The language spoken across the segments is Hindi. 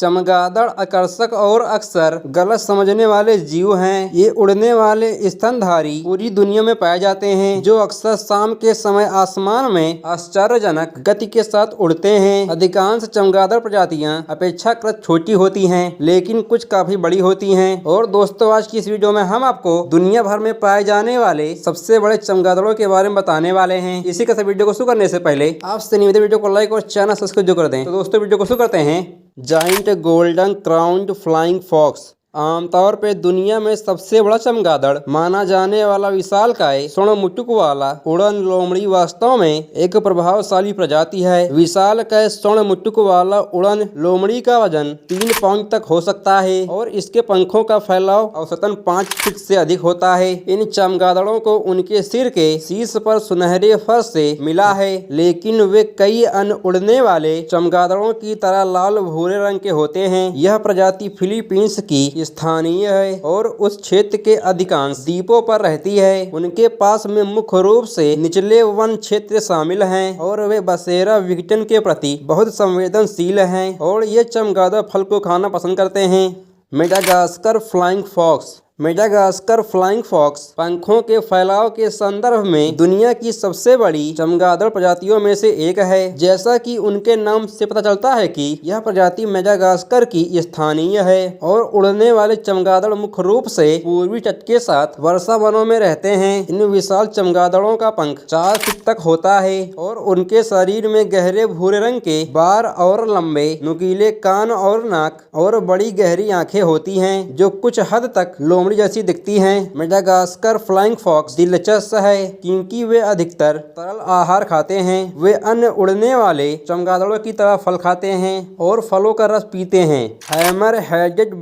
चमगादड़ आकर्षक और अक्सर गलत समझने वाले जीव हैं। ये उड़ने वाले स्तनधारी पूरी दुनिया में पाए जाते हैं, जो अक्सर शाम के समय आसमान में आश्चर्यजनक गति के साथ उड़ते हैं। अधिकांश चमगादड़ प्रजातियां अपेक्षाकृत छोटी होती हैं, लेकिन कुछ काफी बड़ी होती हैं। और दोस्तों, आज की इस वीडियो में हम आपको दुनिया भर में पाए जाने वाले सबसे बड़े चमगादड़ों के बारे में बताने वाले हैं। इसी के साथ वीडियो को शुरू करने से पहले आपसे निवेदन, वीडियो को लाइक और चैनल सब्सक्राइब कर दें। तो दोस्तों, वीडियो को शुरू करते हैं। Giant golden crowned flying fox आमतौर पे दुनिया में सबसे बड़ा चमगादड़ माना जाने वाला विशालकाय स्वर्ण मुटुक वाला उड़न लोमड़ी वास्तव में एक प्रभावशाली प्रजाति है। विशालकाय स्वर्ण मुटुक वाला उड़न लोमड़ी का वजन 3 पाउंड तक हो सकता है और इसके पंखों का फैलाव औसतन 5 फीट से अधिक होता है। इन चमगादड़ों को उनके सिर के शीर्ष पर सुनहरे फर से मिला है, लेकिन वे कई अन्य उड़ने वाले चमगादड़ों की तरह लाल भूरे रंग के होते हैं। यह प्रजाति फिलीपींस की स्थानीय है और उस क्षेत्र के अधिकांश द्वीपों पर रहती है। उनके पास में मुख्य रूप से निचले वन क्षेत्र शामिल हैं और वे बसेरा विघटन के प्रति बहुत संवेदनशील हैं और ये चमगादड़ फल को खाना पसंद करते हैं। Madagascar flying fox Madagascar flying fox पंखों के फैलाव के संदर्भ में दुनिया की सबसे बड़ी चमगादड़ प्रजातियों में से एक है। जैसा कि उनके नाम से पता चलता है कि यह प्रजाति मेडागास्कर की स्थानीय है और उड़ने वाले चमगादड़ मुख्य रूप से पूर्वी तट के साथ वर्षा वनों में रहते हैं। इन विशाल चमगादड़ों का पंख 4 फीट तक होता है और उनके शरीर में गहरे भूरे रंग के बार और लंबे नुकीले कान और नाक और बड़ी गहरी आंखें होती हैं, जो कुछ हद तक लोमड़ी जैसी दिखती हैं। मेडागास्कर फ्लाइंग फॉक्स दिलचस्प है क्योंकि वे अधिकतर तरल आहार खाते हैं। वे अन्य उड़ने वाले चमगादड़ों की तरह फल खाते हैं और फलों का रस पीते हैं। हैमर हेडेड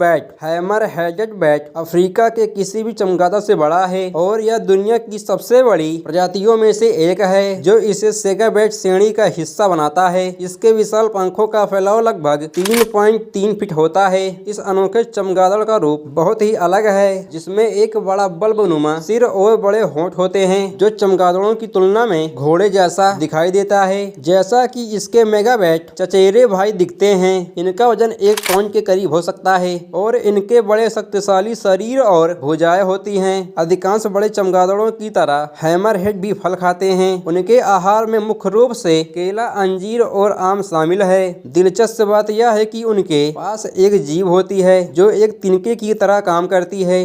बैट अफ्रीका के किसी भी चमगादड़ से बड़ा है और यह दुनिया की सबसे बड़ी प्रजातियों में से एक है, जो इसे सेगा बैट श्रेणी का हिस्सा बनाता है। इसके विशाल पंखों का फैलाव लगभग 3.3 फीट होता है। इस अनोखे चमगादड़ का रूप बहुत ही अलग है, जिसमें एक बड़ा बल्ब नुमा सिर और बड़े होंठ होते हैं, जो चमगादड़ों की तुलना में घोड़े जैसा दिखाई देता है। जैसा कि इसके मेगाबैट चचेरे भाई दिखते हैं, इनका वजन 1 पाउंड के करीब हो सकता है और इनके बड़े शक्तिशाली शरीर और भुजाएं होती हैं। अधिकांश बड़े चमगादड़ों की तरह हैमरहेड भी फल खाते हैं। उनके आहार में मुख्य रूप से केला, अंजीर और आम शामिल है। दिलचस्प बात यह है कि उनके पास एक जीभ होती है जो एक तिनके की तरह काम करती है।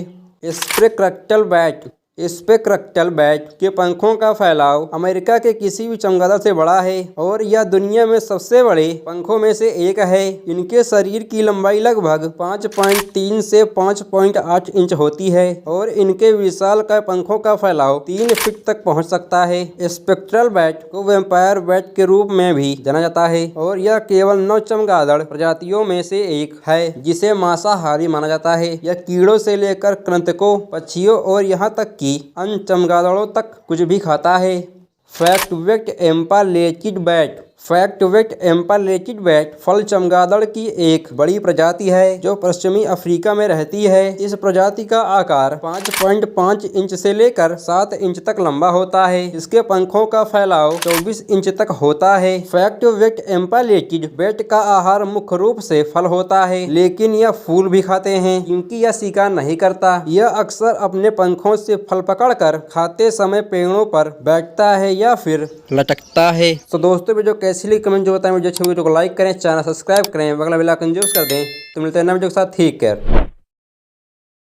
स्पेक्ट्रल बैट के पंखों का फैलाव अमेरिका के किसी भी चमगादड़ से बड़ा है और यह दुनिया में सबसे बड़े पंखों में से एक है। इनके शरीर की लंबाई लगभग 5.3 से 5.8 इंच होती है और इनके विशालकाय पंखों का फैलाव 3 फीट तक पहुंच सकता है। स्पेक्ट्रल बैट को वैम्पायर बैट के रूप में भी जाना जाता है और यह केवल 9 चमगादड़ प्रजातियों में से एक है जिसे मांसाहारी माना जाता है। यह कीड़ों से लेकर कृंतकों, पक्षियों और यहाँ तक अन्य चमगादड़ों तक कुछ भी खाता है। फैक्ट एम्पालेटेड बैट फल चमगादड़ की एक बड़ी प्रजाति है जो पश्चिमी अफ्रीका में रहती है। इस प्रजाति का आकार 5.5 इंच से लेकर 7 इंच तक लंबा होता है। इसके पंखों का फैलाव 24 इंच तक होता है। फैक्ट एम्पालेटेड बैट का आहार मुख्य रूप से फल होता है, लेकिन यह फूल भी खाते हैं क्योंकि यह शिकार नहीं करता। यह अक्सर अपने पंखों से फल पकड़कर खाते समय पेड़ों पर बैठता है या फिर लटकता है। तो दोस्तों, वीडियो कैसी लगी कमेंट जो बताएं। वीडियो अच्छी वीडियो को लाइक करें, चैनल सब्सक्राइब करें, बगल बेल आइकन जरूर कर दें। तो मिलते हैं नए वीडियो के साथ। ठीक है।